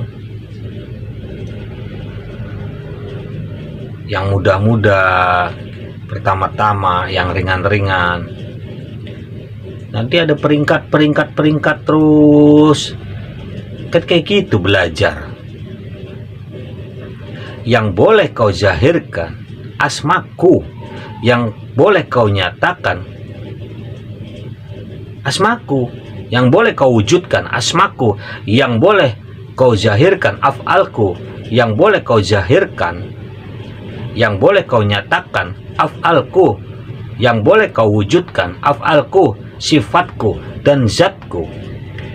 Yang mudah-mudah, pertama-tama, yang ringan-ringan. Nanti ada peringkat terus. Kayak gitu belajar. Yang boleh kau zahirkan asmaku, yang boleh kau nyatakan asmaku, yang boleh kau wujudkan asmaku, yang boleh kau zahirkan af'alku, yang boleh kau zahirkan, yang boleh kau nyatakan af'alku, yang boleh kau wujudkan af'alku, sifatku dan zatku.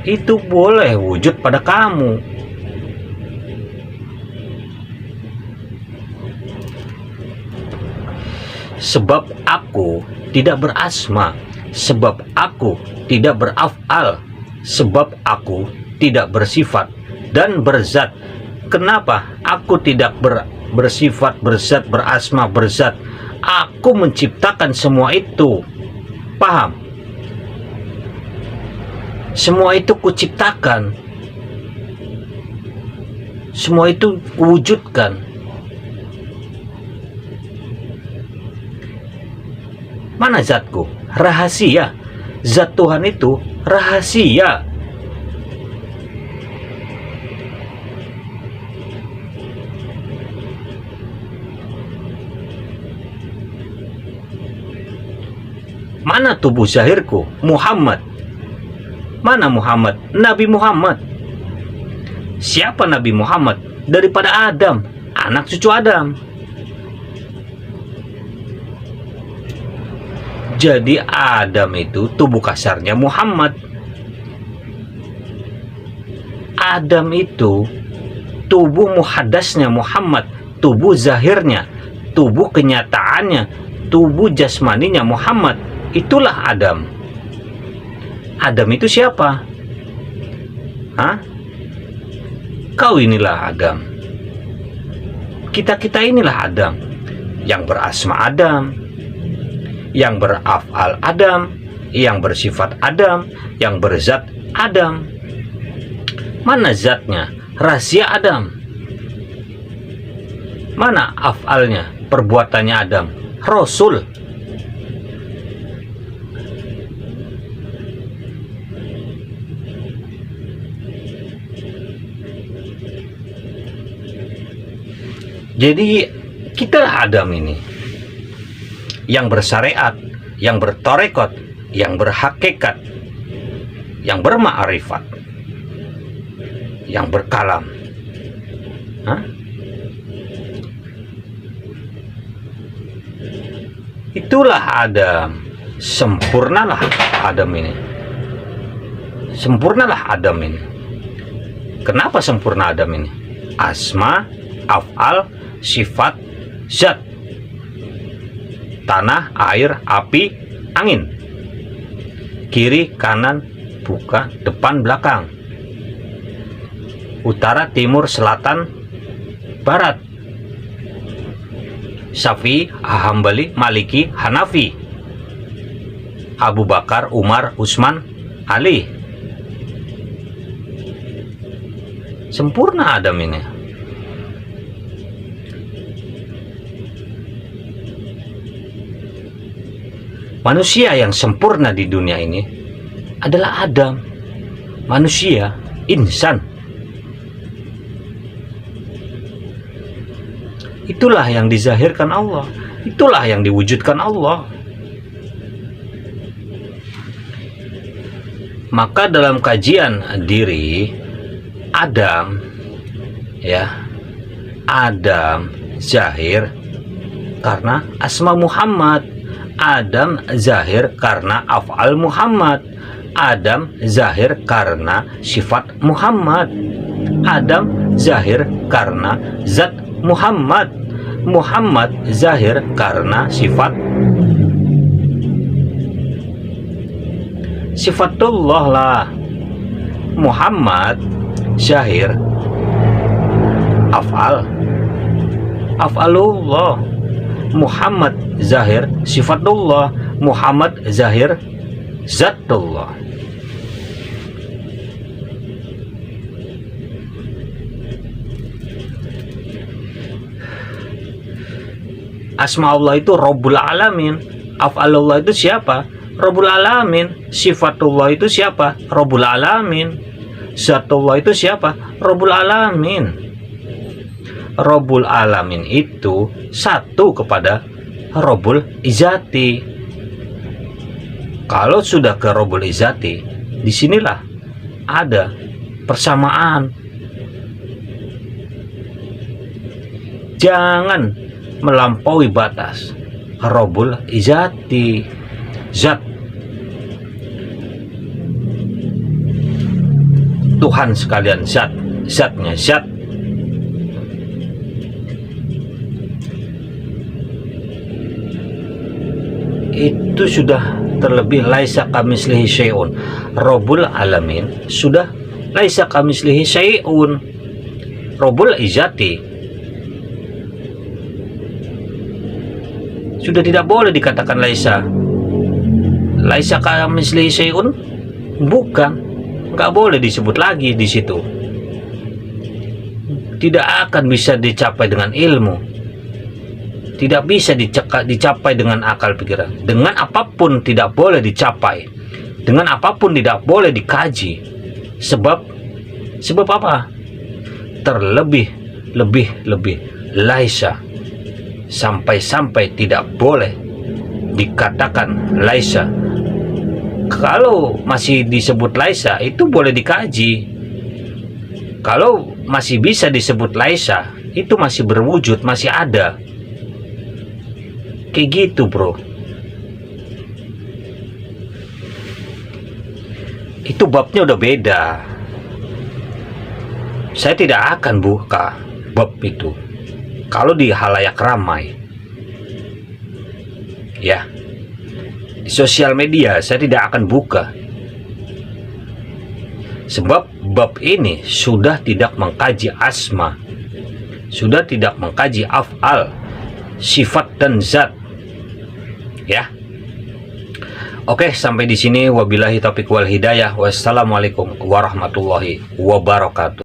Itu boleh wujud pada kamu. Sebab aku tidak berasma, sebab aku tidak beraf'al, sebab aku tidak bersifat dan berzat. Kenapa aku tidak bersifat, berzat, berasma, berzat? Aku menciptakan semua itu. Paham? Semua itu kuciptakan. Semua itu kuwujudkan. Mana zatku? Rahasia. Zat Tuhan itu rahasia. Mana tubuh zahirku? Muhammad. Mana Muhammad? Nabi Muhammad. Siapa Nabi Muhammad? Daripada Adam, anak cucu Adam. Jadi Adam itu tubuh kasarnya Muhammad. Adam itu tubuh muhaddasnya Muhammad, tubuh zahirnya, tubuh kenyataannya, tubuh jasmaninya Muhammad. Itulah Adam. Adam itu siapa? Hah? Kau inilah Adam. Kita inilah Adam. Yang berasma Adam, yang beraf'al Adam, yang bersifat Adam, yang berzat Adam. Mana zatnya? Rahasia Adam. Mana af'alnya? Perbuatannya Adam. Rasul. Jadi kitalah Adam ini, yang bersyariat, yang bertorekot, yang berhakikat, yang berma'rifat, yang berkalam. Hah? Itulah Adam. Sempurnalah Adam ini. Sempurnalah Adam ini. Kenapa sempurna Adam ini? Asma, af'al, sifat, zat. Tanah, air, api, angin. Kiri, kanan, buka, depan, belakang. Utara, timur, selatan, barat. Syafi'i, Hambali, Maliki, Hanafi. Abu Bakar, Umar, Utsman, Ali. Sempurna Adam ini. Manusia yang sempurna di dunia ini adalah Adam. Manusia, insan. Itulah yang dizahirkan Allah. Itulah yang diwujudkan Allah. Maka dalam kajian diri, Adam, ya, Adam zahir karena asma Muhammad. Adam zahir karena af'al Muhammad. Adam zahir karena sifat Muhammad. Adam zahir karena zat Muhammad. Muhammad zahir karena sifatullah lah. Muhammad zahir af'alullah. Muhammad zahir sifatullah. Muhammad zahir zatullah. Asma Allah itu Rabbul Alamin. Af'alullah itu siapa? Rabbul Alamin. Sifatullah itu siapa? Rabbul Alamin. Zatullah itu siapa? Rabbul Alamin. Rabbul Alamin itu satu kepada Rabbul Izzati. Kalau sudah ke Rabbul Izzati, disinilah ada persamaan. Jangan melampaui batas. Rabbul Izzati, zat Tuhan sekalian, zatnya zat. Itu sudah terlebih laisa kamislihi syai'un. Rabbul Alamin sudah laisa kamislihi syai'un. Rabbul Izzati sudah tidak boleh dikatakan laisa kamislihi syai'un. Bukan, nggak boleh disebut lagi di situ. Tidak akan bisa dicapai dengan ilmu, tidak bisa dicapai dengan akal pikiran. Dengan apapun tidak boleh dicapai, dengan apapun tidak boleh dikaji. Sebab apa? Terlebih laisa, sampai tidak boleh dikatakan laisa. Kalau masih disebut laisa itu boleh dikaji. Kalau masih bisa disebut laisa itu masih berwujud, masih ada. Kayak gitu, bro. Itu babnya udah beda. Saya tidak akan buka bab itu kalau di halayak ramai. Ya, di sosial media saya tidak akan buka. Sebab bab ini sudah tidak mengkaji asma, sudah tidak mengkaji af'al, sifat dan zat. Ya. Oke, sampai di sini. Wabillahi taufiq wal hidayah. Wassalamualaikum warahmatullahi wabarakatuh.